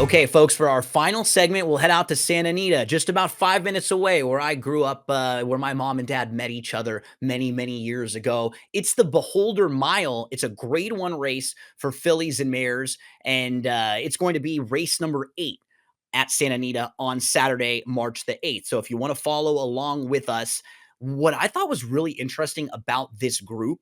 Okay, folks, for our final segment, we'll head out to Santa Anita, just about 5 minutes away, where I grew up, where my mom and dad met each other many, many years ago. It's the Beholder Mile. It's a grade one race for fillies and mares, and it's going to be race number 8 at Santa Anita on Saturday, March the 8th. So if you want to follow along with us, what I thought was really interesting about this group,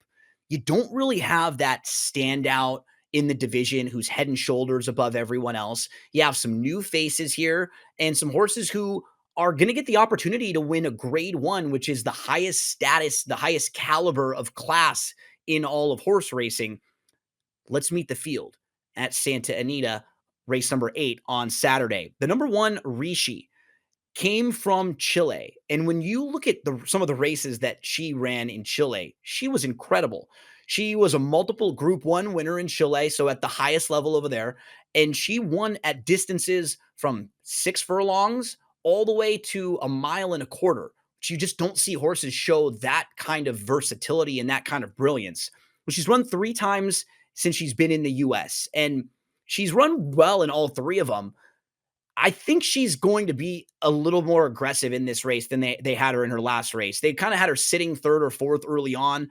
you don't really have that standout in the division who's head and shoulders above everyone else. You have some new faces here and some horses who are going to get the opportunity to win a grade one, which is the highest status, the highest caliber of class in all of horse racing. Let's meet the field at Santa Anita, race number 8 on Saturday. The number 1, Rishi, came from Chile. And when you look at some of the races that she ran in Chile, she was incredible. She was a multiple Group 1 winner in Chile, so at the highest level over there. And she won at distances from 6 furlongs all the way to a mile and a quarter. You just don't see horses show that kind of versatility and that kind of brilliance. Well, she's run 3 times since she's been in the US, and she's run well in all 3 of them. I think she's going to be a little more aggressive in this race than they had her in her last race. They kind of had her sitting 3rd or 4th early on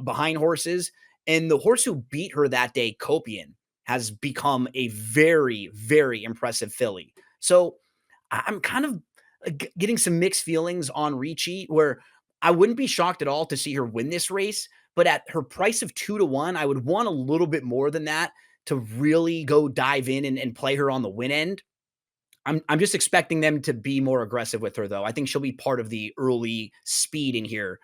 behind horses. And the horse who beat her that day, Copian, has become a very, very impressive filly. So I'm kind of getting some mixed feelings on Ricci, where I wouldn't be shocked at all to see her win this race. But at her price of 2-1, I would want a little bit more than that to really go dive in and play her on the win end. I'm just expecting them to be more aggressive with her, though. I think she'll be part of the early speed in here.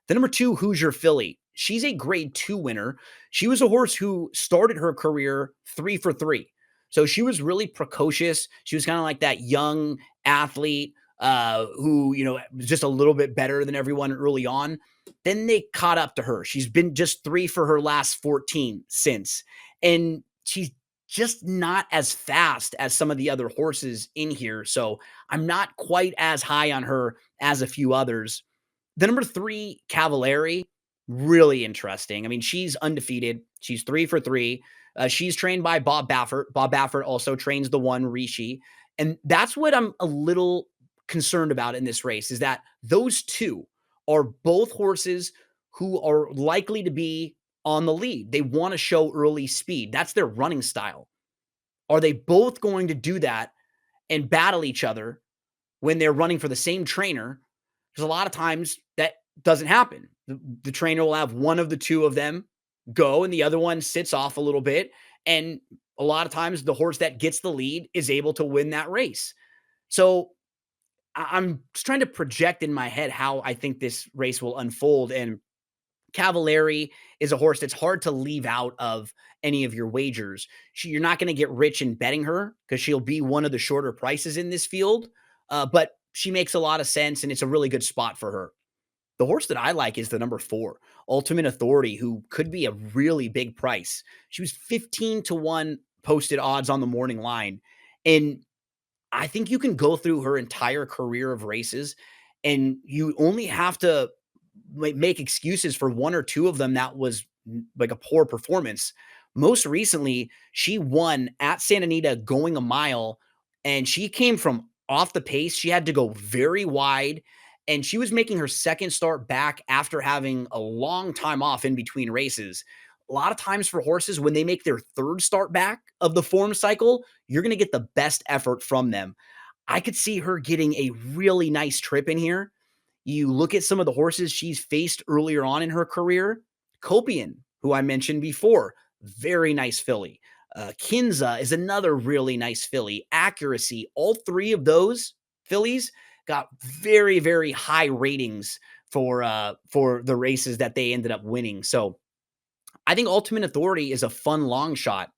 The number 2, Hoosier Filly. She's a grade 2 winner. She was a horse who started her career 3 for 3. So she was really precocious. She was kind of like that young athlete who, was just a little bit better than everyone early on. Then they caught up to her. She's been just 3 for her last 14 since. And she's just not as fast as some of the other horses in here. So I'm not quite as high on her as a few others. The number 3, Cavaleri, really interesting. I mean, she's undefeated. She's 3 for 3. She's trained by Bob Baffert. Bob Baffert also trains the one Rishi. And that's what I'm a little concerned about in this race, is that those two are both horses who are likely to be on the lead. They want to show early speed. That's their running style. Are they both going to do that and battle each other when they're running for the same trainer? Because a lot of times that doesn't happen. The trainer will have one of the two of them go and the other one sits off a little bit. And a lot of times the horse that gets the lead is able to win that race. So I'm just trying to project in my head how I think this race will unfold. And Cavaleri is a horse that's hard to leave out of any of your wagers. You're not going to get rich in betting her because she'll be one of the shorter prices in this field, but she makes a lot of sense, and it's a really good spot for her. The horse that I like is the number 4, Ultimate Authority, who could be a really big price. She was 15-1 posted odds on the morning line, and I think you can go through her entire career of races, and you only have to make excuses for 1 or 2 of them that was like a poor performance. Most recently, she won at Santa Anita going a mile, and she came from off the pace. She had to go very wide, and she was making her second start back after having a long time off in between races. A lot of times for horses, when they make their third start back of the form cycle, you're going to get the best effort from them. I could see her getting a really nice trip in here. You look at some of the horses she's faced earlier on in her career. Copian, who I mentioned before, very nice filly. Kinza is another really nice filly. Accuracy, all 3 of those fillies got very, very high ratings for the races that they ended up winning. So I think Ultimate Authority is a fun long shot.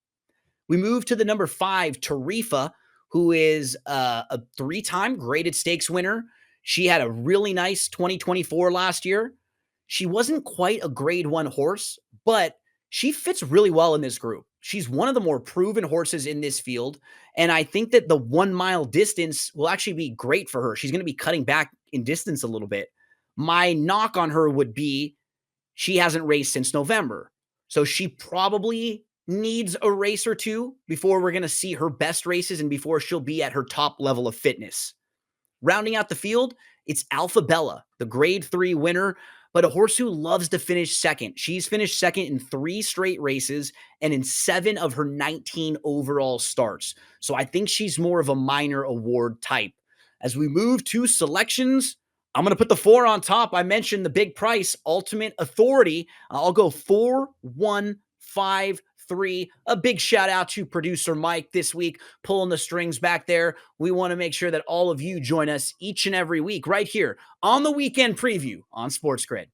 We move to the number 5, Tarifa, who is a 3-time graded stakes winner. She had a really nice 2024 last year. She wasn't quite a grade 1 horse, but she fits really well in this group. She's one of the more proven horses in this field, and I think that the 1 mile distance will actually be great for her. She's going to be cutting back in distance a little bit. My knock on her would be she hasn't raced since November, so she probably needs a race or two before we're going to see her best races and before she'll be at her top level of fitness. Rounding out the field, it's Alpha Bella, the grade 3 winner, but a horse who loves to finish second. She's finished second in 3 straight races and in 7 of her 19 overall starts. So I think she's more of a minor award type. As we move to selections, I'm going to put the 4 on top. I mentioned the big price, Ultimate Authority. I'll go 4-1-5-3. A big shout out to producer Mike this week, pulling the strings back there. We want to make sure that all of you join us each and every week right here on the Weekend Preview on SportsGrid.